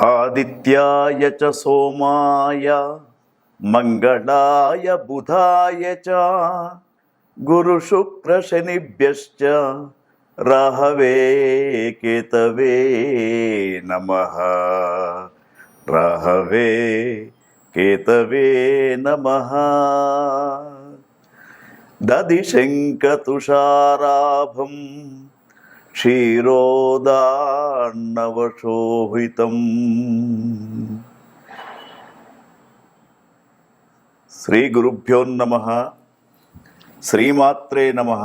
ఆదిత్యాయ చ సోమాయ మంగళాయ బుధాయ చ గురు శుక్ర శనిభ్యశ్చ రాహవే కేతవే నమః. రాహవే కేతవే నమః. దదిశంకతుషారాభం క్షీరోదార్ణవశోభితం. శ్రీ గురుభ్యో నమః. శ్రీమాత్రే నమః.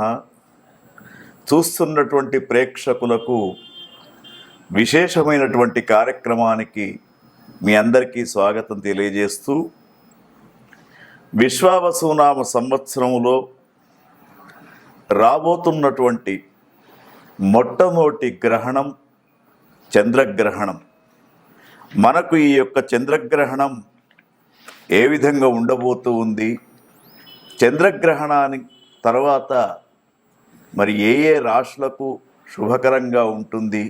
చూస్తున్నటువంటి ప్రేక్షకులకు విశేషమైనటువంటి కార్యక్రమానికి మీ అందరికీ స్వాగతం తెలియజేస్తూ, విశ్వావసునామ సంవత్సరములో రాబోతున్నటువంటి మొట్టమొదటి గ్రహణం చంద్రగ్రహణం. మనకు ఈ యొక్క చంద్రగ్రహణం ఏ విధంగా ఉండబోతూ ఉంది, చంద్రగ్రహణానికి తర్వాత మరి ఏ ఏ రాశులకు శుభకరంగా ఉంటుంది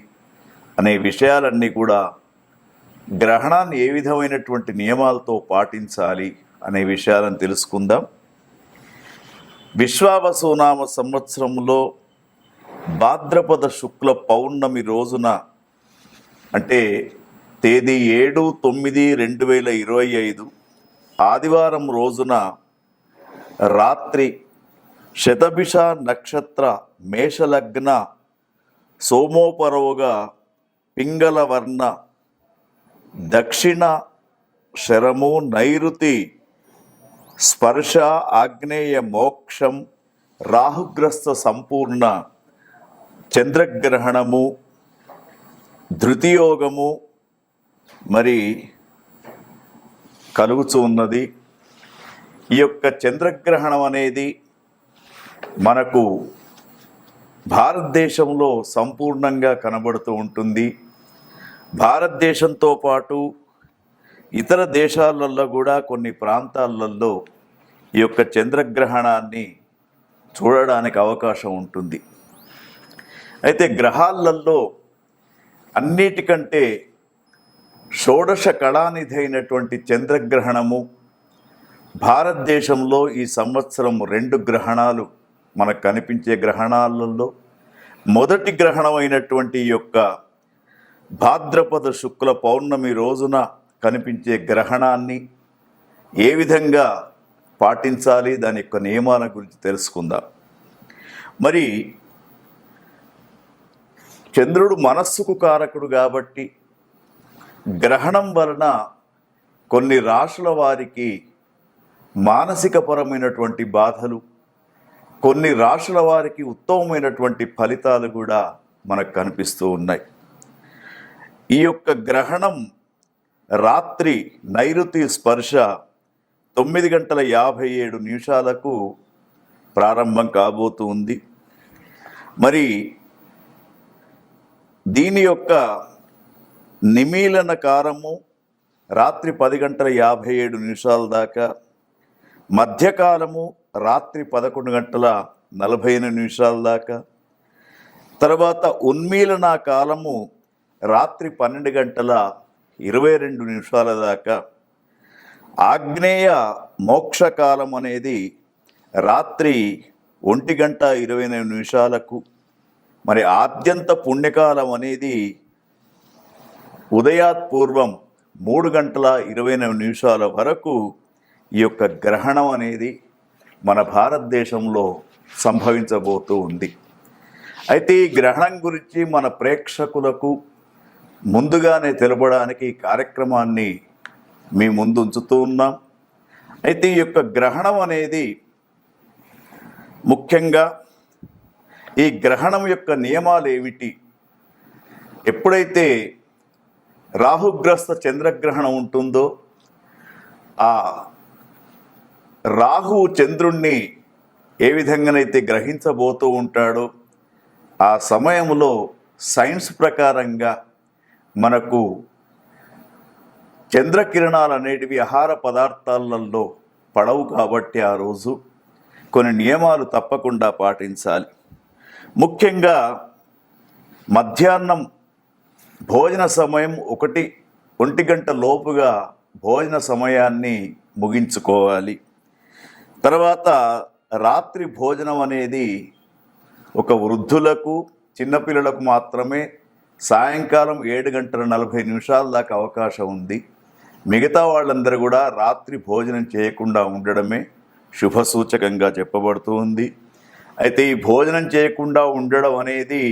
అనే విషయాలన్నీ కూడా, గ్రహణాన్ని ఏ విధమైనటువంటి నియమాలతో పాటించాలి అనే విషయాలను తెలుసుకుందాం. విశ్వావసునామ సంవత్సరంలో భాద్రపద శుక్ల పౌర్ణమి రోజున, అంటే తేదీ 7/9/2025 ఆదివారం రోజున రాత్రి శతభిష నక్షత్ర మేషలగ్న సోమోపరోగా పింగళవర్ణ దక్షిణ శరము నైరుతి స్పర్శ ఆగ్నేయ మోక్షం రాహుగ్రస్త సంపూర్ణ చంద్రగ్రహణము ధృతియోగము మరి కలుగుతూ ఉన్నది. ఈ యొక్క చంద్రగ్రహణం అనేది మనకు భారతదేశంలో సంపూర్ణంగా కనబడుతూ ఉంటుంది. భారతదేశంతో పాటు ఇతర దేశాలలో కూడా కొన్ని ప్రాంతాలలో ఈ యొక్క చంద్రగ్రహణాన్ని చూడడానికి అవకాశం ఉంటుంది. అయితే గ్రహాలలో అన్నిటికంటే షోడశ కళానిధి అయినటువంటి చంద్రగ్రహణము, భారతదేశంలో ఈ సంవత్సరం 2 గ్రహణాలు మనకు కనిపించే గ్రహణాలలో మొదటి గ్రహణం అయినటువంటి ఈ యొక్క భాద్రపద శుక్ల పౌర్ణమి రోజున కనిపించే గ్రహణాన్ని ఏ విధంగా పాటించాలి, దాని యొక్క నియమాల గురించి తెలుసుకుందాం. మరి చంద్రుడు మనస్సుకు కారకుడు కాబట్టి గ్రహణం వలన కొన్ని రాశుల వారికి మానసికపరమైనటువంటి బాధలు, కొన్ని రాశుల వారికి ఉత్తమమైనటువంటి ఫలితాలు కూడా మనకు కనిపిస్తూ ఉన్నాయి. ఈ యొక్క గ్రహణం రాత్రి నైరుతి స్పర్శ 9:57 ప్రారంభం కాబోతూ ఉంది. మరి దీని యొక్క నిమీలన కాలము రాత్రి 10:57 దాకా, మధ్యకాలము రాత్రి 11:48 దాకా, తర్వాత ఉన్మీలన కాలము రాత్రి 12:22 దాకా, ఆగ్నేయ మోక్షకాలం అనేది రాత్రి 1:29, మరి ఆద్యంత పుణ్యకాలం అనేది ఉదయాత్పూర్వం 3:29 వరకు ఈ యొక్క గ్రహణం అనేది మన భారతదేశంలో సంభవించబోతూ ఉంది. అయితే ఈ గ్రహణం గురించి మన ప్రేక్షకులకు ముందుగానే తెలపడానికి ఈ కార్యక్రమాన్ని మీ ముందు ఉంచుతూ ఉన్నాం. అయితే ఈ యొక్క గ్రహణం అనేది ముఖ్యంగా ఈ గ్రహణం యొక్క నియమాలు ఏమిటి, ఎప్పుడైతే రాహుగ్రస్త చంద్రగ్రహణం ఉంటుందో ఆ రాహువు చంద్రుణ్ణి ఏ విధంగానైతే గ్రహించబోతూ ఉంటాడో ఆ సమయంలో సైన్స్ ప్రకారంగా మనకు చంద్రకిరణాలు అనేటివి ఆహార పదార్థాలలో పడవు కాబట్టి ఆ రోజు కొన్ని నియమాలు తప్పకుండా పాటించాలి. ముఖ్యంగా మధ్యాహ్నం భోజన సమయం 1 1 గంట లోపుగా భోజన సమయాన్ని ముగించుకోవాలి. తర్వాత రాత్రి భోజనం అనేది ఒక వృద్ధులకు, చిన్నపిల్లలకు మాత్రమే సాయంకాలం 7:40 దాకా అవకాశం ఉంది. మిగతా వాళ్ళందరూ కూడా రాత్రి భోజనం చేయకుండా ఉండడమే శుభసూచకంగా చెప్పబడుతూ ఉంది. అయితే ఈ భోజనం చేయకుండా ఉండడం అనేది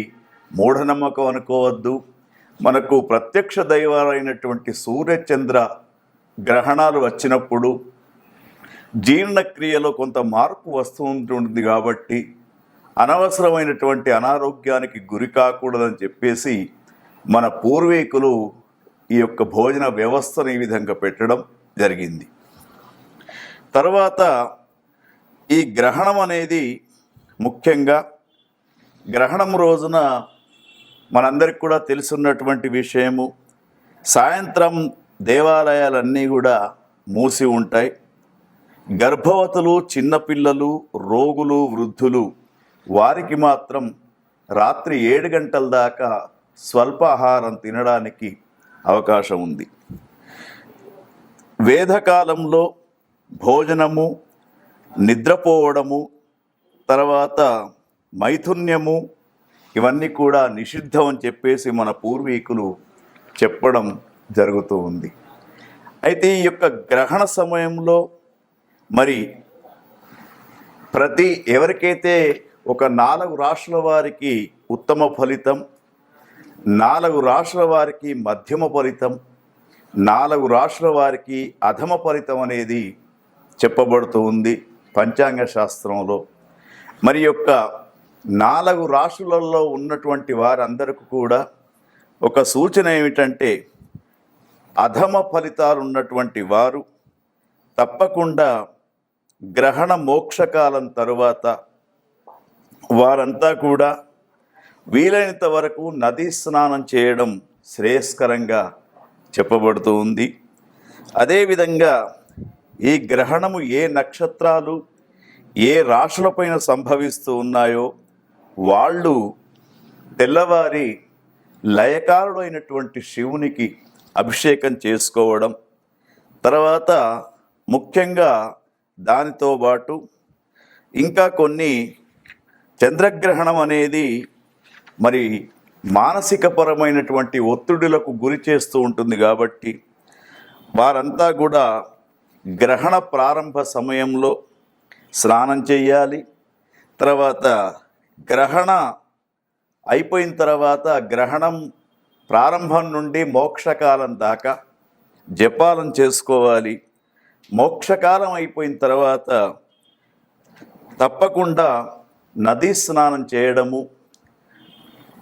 మూఢనమ్మకం అనుకోవద్దు. మనకు ప్రత్యక్ష దైవాలైనటువంటి సూర్యచంద్ర గ్రహణాలు వచ్చినప్పుడు జీర్ణక్రియలో కొంత మార్పు వస్తూ ఉంటుంది కాబట్టి అనవసరమైనటువంటి అనారోగ్యానికి గురి కాకూడదని చెప్పేసి మన పూర్వీకులు ఈ యొక్క భోజన వ్యవస్థను ఈ విధంగా పెట్టడం జరిగింది. తర్వాత ఈ గ్రహణం అనేది ముఖ్యంగా గ్రహణం రోజున మనందరికి కూడా తెలుసున్నటువంటి విషయము, సాయంత్రం దేవాలయాలన్నీ కూడా మూసి ఉంటాయి. గర్భవతులు, చిన్నపిల్లలు, రోగులు, వృద్ధులు వారికి మాత్రం రాత్రి 7 గంటల దాకా స్వల్పాహారం తినడానికి అవకాశం ఉంది. వేదకాలంలో భోజనము, నిద్రపోవడము, తర్వాత మైథున్యము ఇవన్నీ కూడా నిషిద్ధం అని చెప్పేసి మన పూర్వీకులు చెప్పడం జరుగుతూ ఉంది. అయితే ఈ యొక్క గ్రహణ సమయంలో మరి ఎవరికైతే ఒక 4 రాశుల వారికి ఉత్తమ ఫలితం, 4 రాశుల వారికి మధ్యమ ఫలితం, 4 రాశుల వారికి అధమ ఫలితం అనేది చెప్పబడుతూ ఉంది పంచాంగ శాస్త్రంలో. మరి యొక్క 4 రాశులలో ఉన్నటువంటి వారందరికీ కూడా ఒక సూచన ఏమిటంటే, అధమ ఫలితాలు ఉన్నటువంటి వారు తప్పకుండా గ్రహణ మోక్షకాలం తరువాత వారంతా కూడా వీలైనంత వరకు నదీ స్నానం చేయడం శ్రేయస్కరంగా చెప్పబడుతూ ఉంది. అదేవిధంగా ఈ గ్రహణము ఏ నక్షత్రాలు, ఏ రాశులపైన సంభవిస్తూ ఉన్నాయో వాళ్ళు తెల్లవారి లయకారుడు అయినటువంటి శివునికి అభిషేకం చేసుకోవడం, తర్వాత ముఖ్యంగా దానితో పాటు ఇంకా కొన్ని చంద్రగ్రహణం అనేది మరి మానసికపరమైనటువంటి ఒత్తిడులకు గురి చేస్తూ ఉంటుంది కాబట్టి వారంతా కూడా గ్రహణ ప్రారంభ సమయంలో స్నానం చేయాలి. తర్వాత గ్రహణ అయిపోయిన తర్వాత గ్రహణం ప్రారంభం నుండి మోక్షకాలం దాకా జపాలను చేసుకోవాలి. మోక్షకాలం అయిపోయిన తర్వాత తప్పకుండా నదీ స్నానం చేయడము,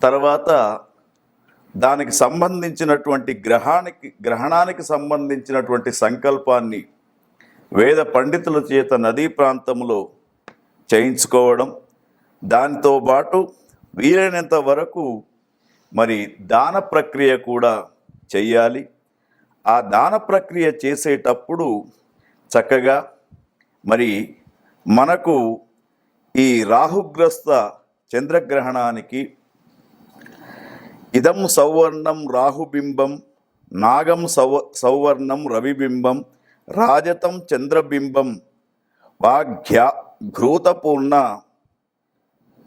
తర్వాత దానికి సంబంధించినటువంటి గ్రహణానికి సంబంధించినటువంటి సంకల్పాన్ని వేద పండితుల చేత నదీ ప్రాంతంలో చేయించుకోవడం, దానితో పాటు వీలైనంత వరకు మరి దాన ప్రక్రియ కూడా చెయ్యాలి. ఆ దాన ప్రక్రియ చేసేటప్పుడు చక్కగా మరి మనకు ఈ రాహుగ్రస్త చంద్రగ్రహణానికి ఇదం సౌవర్ణం రాహుబింబం, నాగం సౌవర్ణం రవిబింబం, రాజతం చంద్రబింబం,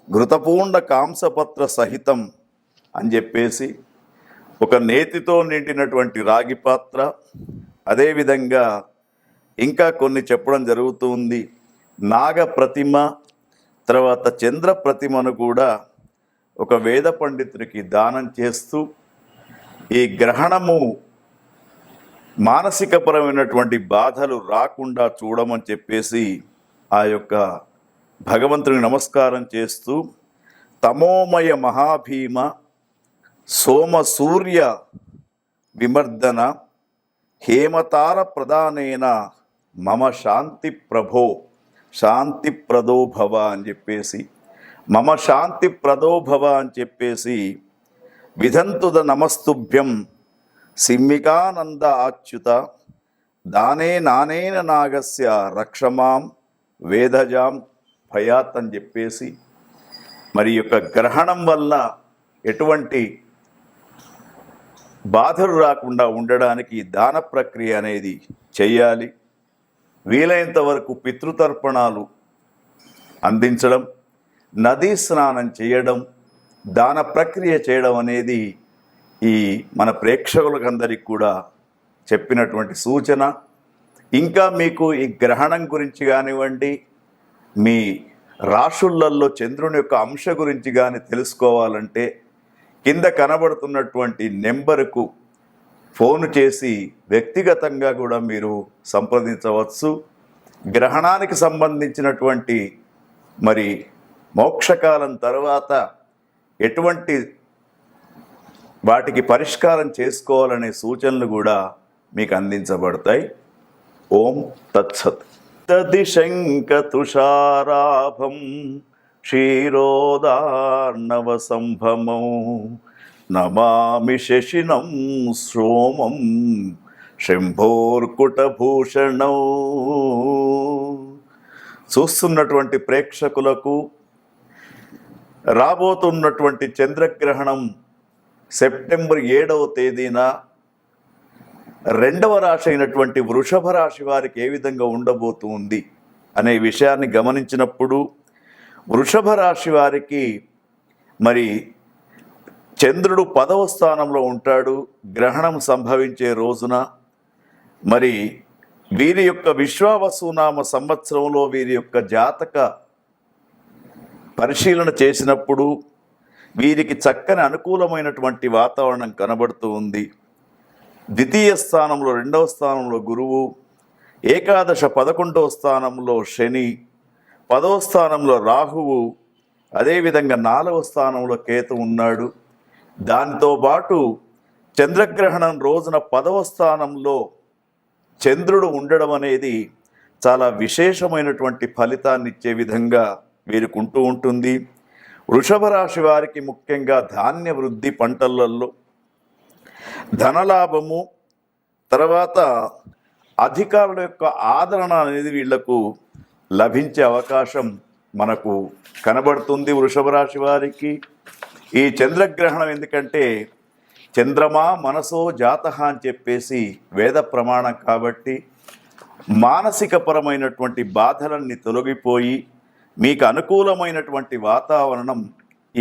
ఘృతపూర్ణ కాంసపత్ర సహితం అని చెప్పేసి ఒక నేతితో నిండినటువంటి రాగి పాత్ర, అదేవిధంగా ఇంకా కొన్ని చెప్పడం జరుగుతుంది. నాగ ప్రతిమ, తర్వాత చంద్ర ప్రతిమను కూడా ఒక వేద పండితుడికి దానం చేస్తూ ఈ గ్రహణము మానసికపరమైనటువంటి బాధలు రాకుండా చూడమని చెప్పేసి ఆ యొక్క భగవంతుని నమస్కారం చేస్తూ తమోమయ మహాభీమ సోమ సూర్య విమర్దన హేమతార ప్రధానేన మమ శాంతి ప్రదో భవ అని చెప్పేసి మమ శాంతి ప్రదో భవ అని చెప్పేసి విధంతుద నమస్తుభ్యం సిమ్మికానంద అచ్యుత దానే నానేన నాగస్య రక్షమాం వేదజాం భయాత్ అని చెప్పేసి మరి యొక్క గ్రహణం వల్ల ఎటువంటి బాధలు రాకుండా ఉండడానికి దాన ప్రక్రియ అనేది చేయాలి. వీలైనంత వరకు పితృతర్పణాలు అందించడం, నదీ స్నానం చేయడం, దాన ప్రక్రియ చేయడం అనేది ఈ మన ప్రేక్షకులకందరికీ కూడా చెప్పినటువంటి సూచన. ఇంకా మీకు ఈ గ్రహణం గురించి కానివ్వండి, మీ రాశులలో చంద్రుని యొక్క అంశ గురించి కానీ తెలుసుకోవాలంటే కింద కనబడుతున్నటువంటి నెంబరుకు ఫోన్ చేసి వ్యక్తిగతంగా కూడా మీరు సంప్రదించవచ్చు. గ్రహణానికి సంబంధించినటువంటి మరి మోక్షకాలం తర్వాత ఎటువంటి వాటికి పరిష్కారం చేసుకోవాలనే సూచనలు కూడా మీకు అందించబడతాయి. ఓం తత్సత్. తదిశంకతుషారాభం క్షీరోదార్ణవ సంభమం నమామి శశినం సోమం శంభోర్కుటభూషణం. చూస్తున్నటువంటి ప్రేక్షకులకు రాబోతున్నటువంటి చంద్రగ్రహణం సెప్టెంబర్ 7వ తేదీన 2వ రాశి అయినటువంటి వృషభ రాశి వారికి ఏ విధంగా ఉండబోతుంది అనే విషయాన్ని గమనించినప్పుడు, వృషభ రాశి వారికి మరి చంద్రుడు 10వ స్థానంలో ఉంటాడు గ్రహణం సంభవించే రోజున. మరి వీరి యొక్క విశ్వావసునామ సంవత్సరంలో వీరి యొక్క జాతక పరిశీలన చేసినప్పుడు వీరికి చక్కని అనుకూలమైనటువంటి వాతావరణం కనబడుతూ ఉంది. ద్వితీయ స్థానంలో 2వ స్థానంలో గురువు, ఏకాదశ 11వ స్థానంలో శని, 10వ స్థానంలో రాహువు, అదేవిధంగా 4వ స్థానంలో కేతు ఉన్నాడు. దానితో పాటు చంద్రగ్రహణం రోజున 10వ స్థానంలో చంద్రుడు ఉండడం అనేది చాలా విశేషమైనటువంటి ఫలితాన్ని ఇచ్చే విధంగా వీరికి ఉంటూ ఉంటుంది. వృషభ రాశి వారికి ముఖ్యంగా ధాన్య వృద్ధి, పంటలలో ధనలాభము, తర్వాత అధికారుల యొక్క ఆదరణ అనేది వీళ్లకు లభించే అవకాశం మనకు కనబడుతుంది వృషభ రాశి వారికి. ఈ చంద్రగ్రహణం ఎందుకంటే చంద్రమా మనసో జాతః అని చెప్పేసి వేద ప్రమాణం కాబట్టి మానసికపరమైనటువంటి బాధలన్నీ తొలగిపోయి మీకు అనుకూలమైనటువంటి వాతావరణం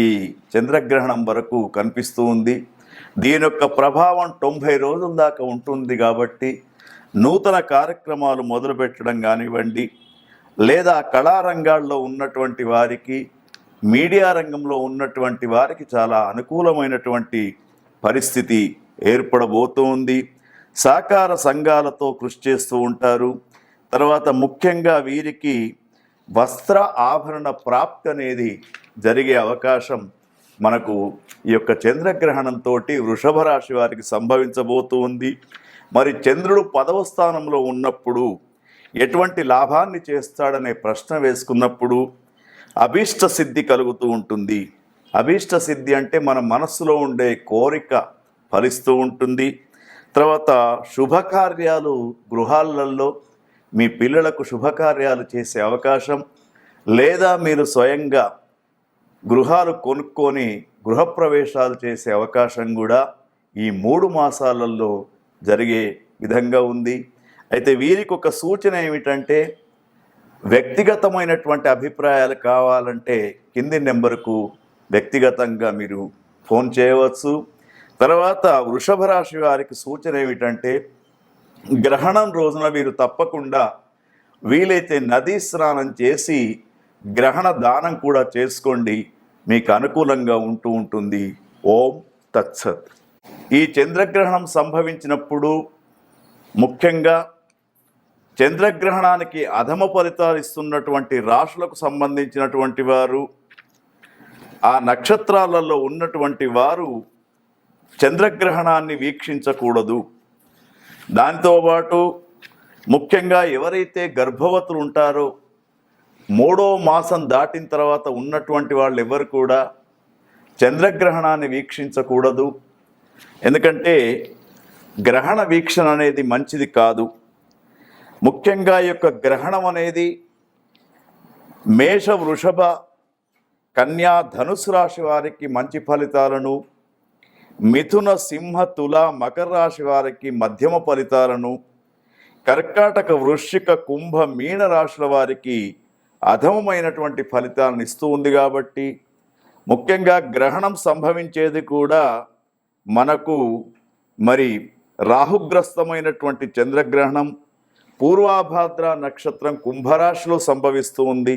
ఈ చంద్రగ్రహణం వరకు కనిపిస్తూ ఉంది. దీని యొక్క ప్రభావం 90 రోజుల దాకా ఉంటుంది కాబట్టి నూతన కార్యక్రమాలు మొదలుపెట్టడం కానివ్వండి, లేదా కళారంగాల్లో ఉన్నటువంటి వారికి, మీడియా రంగంలో ఉన్నటువంటి వారికి చాలా అనుకూలమైనటువంటి పరిస్థితి ఏర్పడబోతోంది. సహకార సంఘాలతో కృషి చేస్తూ ఉంటారు. తర్వాత ముఖ్యంగా వీరికి వస్త్ర ఆభరణ ప్రాప్తి అనేది జరిగే అవకాశం మనకు ఈ యొక్క చంద్రగ్రహణంతో వృషభ రాశి వారికి సంభవించబోతూ ఉంది. మరి చంద్రుడు 10వ స్థానంలో ఉన్నప్పుడు ఎటువంటి లాభాన్ని చేస్తాడనే ప్రశ్న వేసుకున్నప్పుడు అభీష్ట సిద్ధి కలుగుతూ ఉంటుంది. అభీష్ట సిద్ధి అంటే మన మనస్సులో ఉండే కోరిక ఫలిస్తూ ఉంటుంది. తర్వాత శుభకార్యాలు గృహాలలో మీ పిల్లలకు శుభకార్యాలు చేసే అవకాశం, లేదా మీరు స్వయంగా గృహాలు కొనుక్కొని గృహప్రవేశాలు చేసే అవకాశం కూడా ఈ 3 మాసాలలో జరిగే విధంగా ఉంది. అయితే వీరికి ఒక సూచన ఏమిటంటే, వ్యక్తిగతమైనటువంటి అభిప్రాయాలు కావాలంటే కింది నెంబర్కు వ్యక్తిగతంగా మీరు ఫోన్ చేయవచ్చు. తర్వాత వృషభ రాశి వారికి సూచన ఏమిటంటే, గ్రహణం రోజున వీరు తప్పకుండా వీలైతే నదీ స్నానం చేసి గ్రహణ దానం కూడా చేసుకోండి, మీకు అనుకూలంగా ఉంటూ ఉంటుంది. ఓం తత్సత్. ఈ చంద్రగ్రహణం సంభవించినప్పుడు ముఖ్యంగా చంద్రగ్రహణానికి అధమ ఫలితాలు ఇస్తున్నటువంటి రాశులకు సంబంధించినటువంటి వారు, ఆ నక్షత్రాలలో ఉన్నటువంటి వారు చంద్రగ్రహణాన్ని వీక్షించకూడదు. దాంతో పాటు ముఖ్యంగా ఎవరైతే గర్భవతులు ఉంటారో 3వ మాసం దాటిన తర్వాత ఉన్నటువంటి వాళ్ళు ఎవరు కూడా చంద్రగ్రహణాన్ని వీక్షించకూడదు. ఎందుకంటే గ్రహణ వీక్షణ అనేది మంచిది కాదు. ముఖ్యంగా ఈ యొక్క గ్రహణం అనేది మేష, వృషభ, కన్యా, ధనుసు రాశి వారికి మంచి ఫలితాలను, మిథున, సింహ, తుల, మకర రాశి వారికి మధ్యమ ఫలితాలను, కర్కాటక, వృశ్చిక, కుంభ, మీన రాశుల వారికి అధమమైనటువంటి ఫలితాలను ఇస్తూ ఉంది. కాబట్టి ముఖ్యంగా గ్రహణం సంభవించేది కూడా మనకు మరి రాహుగ్రస్తమైనటువంటి చంద్రగ్రహణం పూర్వాభాద్ర నక్షత్రం కుంభరాశిలో సంభవిస్తూ ఉంది.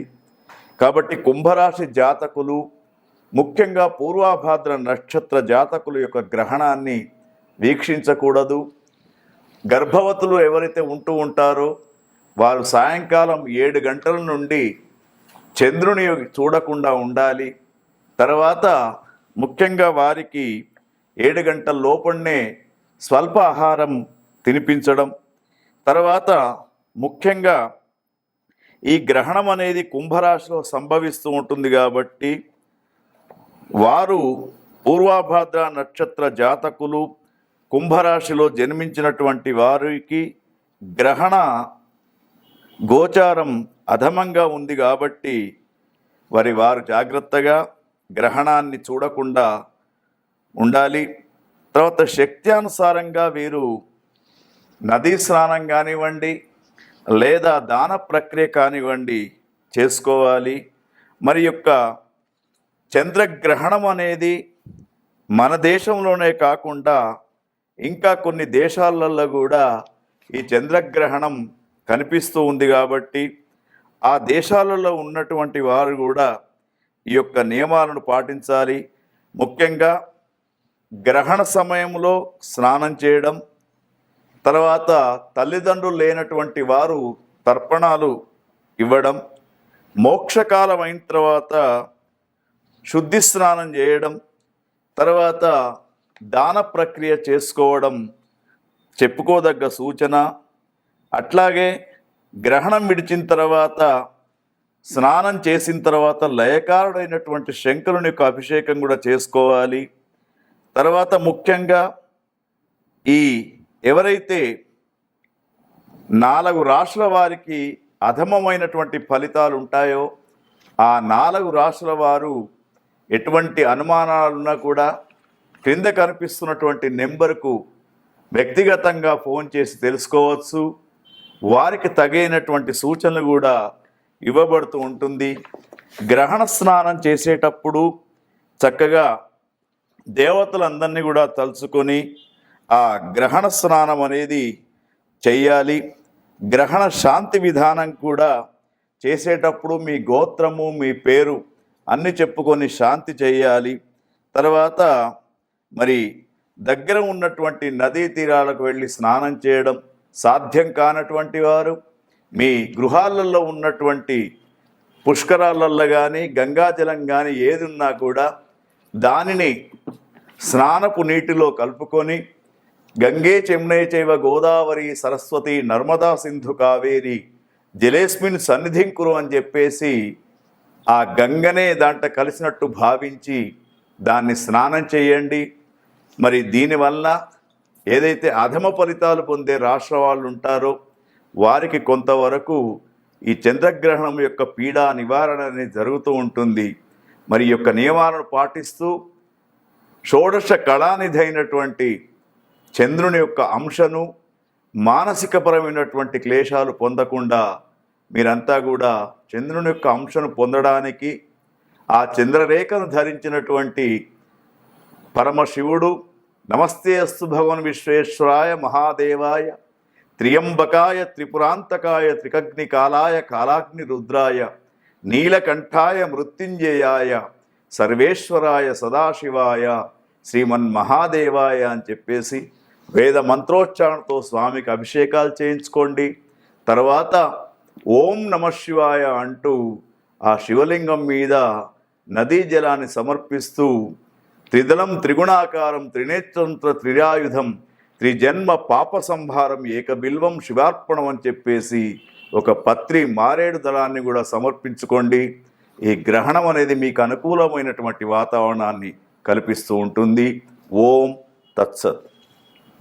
కాబట్టి కుంభరాశి జాతకులు, ముఖ్యంగా పూర్వాభాద్ర నక్షత్ర జాతకుల యొక్క గ్రహణాన్ని వీక్షించకూడదు. గర్భవతులు ఎవరైతే ఉంటూ ఉంటారో వారు సాయంకాలం 7 గంటల నుండి చంద్రుని చూడకుండా ఉండాలి. తర్వాత ముఖ్యంగా వారికి 7 గంటల లోపలనే స్వల్ప ఆహారం తినిపించడం. తర్వాత ముఖ్యంగా ఈ గ్రహణం అనేది కుంభరాశిలో సంభవిస్తూ ఉంటుంది. కాబట్టి వారు పూర్వాభాద్ర నక్షత్ర జాతకులు కుంభరాశిలో జన్మించినటువంటి వారికి గ్రహణ గోచారం అధమంగా ఉంది. కాబట్టి వారు జాగ్రత్తగా గ్రహణాన్ని చూడకుండా ఉండాలి. తర్వాత శక్త్యానుసారంగా వీరు నదీ స్నానం కానివ్వండి లేదా దాన ప్రక్రియ కానివ్వండి చేసుకోవాలి. మరి యొక్క చంద్రగ్రహణం అనేది మన దేశంలోనే కాకుండా ఇంకా కొన్ని దేశాలలో కూడా ఈ చంద్రగ్రహణం కనిపిస్తూ ఉంది. కాబట్టి ఆ దేశాలలో ఉన్నటువంటి వారు కూడా ఈ యొక్క నియమాలను పాటించాలి. ముఖ్యంగా గ్రహణ సమయంలో స్నానం చేయడం, తర్వాత తల్లిదండ్రులు లేనటువంటి వారు తర్పణాలు ఇవ్వడం, మోక్షకాలం అయిన తర్వాత శుద్ధి స్నానం చేయడం, తర్వాత దాన ప్రక్రియ చేసుకోవడం చెప్పుకోదగ్గ సూచన. అట్లాగే గ్రహణం విడిచిన తర్వాత స్నానం చేసిన తర్వాత లయకారుడైనటువంటి శంకరుని యొక్క అభిషేకం కూడా చేసుకోవాలి. తర్వాత ముఖ్యంగా ఈ ఎవరైతే 4 రాశుల వారికి అధమమైనటువంటి ఫలితాలు ఉంటాయో ఆ 4 రాశుల వారు ఎటువంటి అనుమానాలున్నా కూడా క్రింద కనిపిస్తున్నటువంటి నెంబర్కు వ్యక్తిగతంగా ఫోన్ చేసి తెలుసుకోవచ్చు. వారికి తగినటువంటి సూచనలు కూడా ఇవ్వబడుతూ ఉంటుంది. గ్రహణ స్నానం చేసేటప్పుడు చక్కగా దేవతలందరినీ కూడా తలుచుకొని ఆ గ్రహణ స్నానం అనేది చెయ్యాలి. గ్రహణ శాంతి విధానం కూడా చేసేటప్పుడు మీ గోత్రము, మీ పేరు అన్నీ చెప్పుకొని శాంతి చేయాలి. తర్వాత మరి దగ్గర ఉన్నటువంటి నదీ తీరాలకు వెళ్ళి స్నానం చేయడం సాధ్యం కానటువంటి వారు మీ గృహాలలో ఉన్నటువంటి పుష్కరాలలో కానీ గంగాజలం కానీ ఏది ఉన్నా కూడా దానిని స్నానపు నీటిలో కలుపుకొని గంగే చెమ్నే చైవ గోదావరి సరస్వతి నర్మదా సింధు కావేరి జలేస్మిన్ సన్నిధిం కురు అని చెప్పేసి ఆ గంగనే దాంట్లో కలిసినట్టు భావించి దాన్ని స్నానం చేయండి. మరి దీనివల్ల ఏదైతే అధమ ఫలితాలు పొందే రాష్ట్ర వాళ్ళు ఉంటారో వారికి కొంతవరకు ఈ చంద్రగ్రహణం యొక్క పీడా నివారణ అనేది జరుగుతూ ఉంటుంది. మరి యొక్క నియమాలను పాటిస్తూ షోడశ కళానిధి అయినటువంటి చంద్రుని యొక్క అంశను మానసికపరమైనటువంటి క్లేశాలు పొందకుండా మీరంతా కూడా చంద్రుని యొక్క అంశను పొందడానికి ఆ చంద్రరేఖను ధరించినటువంటి పరమశివుడు నమస్తే అస్తు భగవన్ విశ్వేశ్వరాయ మహాదేవాయ త్రియంబకాయ త్రిపురాంతకాయ త్రికగ్ని కాలాయ కాలాగ్ని రుద్రాయ నీలకంఠాయ మృత్యుంజయాయ సర్వేశ్వరాయ సదాశివాయ శ్రీమన్మహాదేవాయ అని చెప్పేసి వేద మంత్రోచ్చారణతో స్వామికి అభిషేకాలు చేయించుకోండి. తర్వాత ఓం నమ శివాయ అంటూ ఆ శివలింగం మీద నదీ జలాన్ని సమర్పిస్తూ త్రిదళం త్రిగుణాకారం త్రినేత్రంత్ర త్రిరాయుధం త్రిజన్మ పాప సంహారం ఏకబిల్వం శివార్పణం అని చెప్పేసి ఒక పత్రి మారేడు దళాన్ని కూడా సమర్పించుకోండి. ఈ గ్రహణం అనేది మీకు అనుకూలమైనటువంటి వాతావరణాన్ని కల్పిస్తూ ఉంటుంది. ఓం తత్సత్.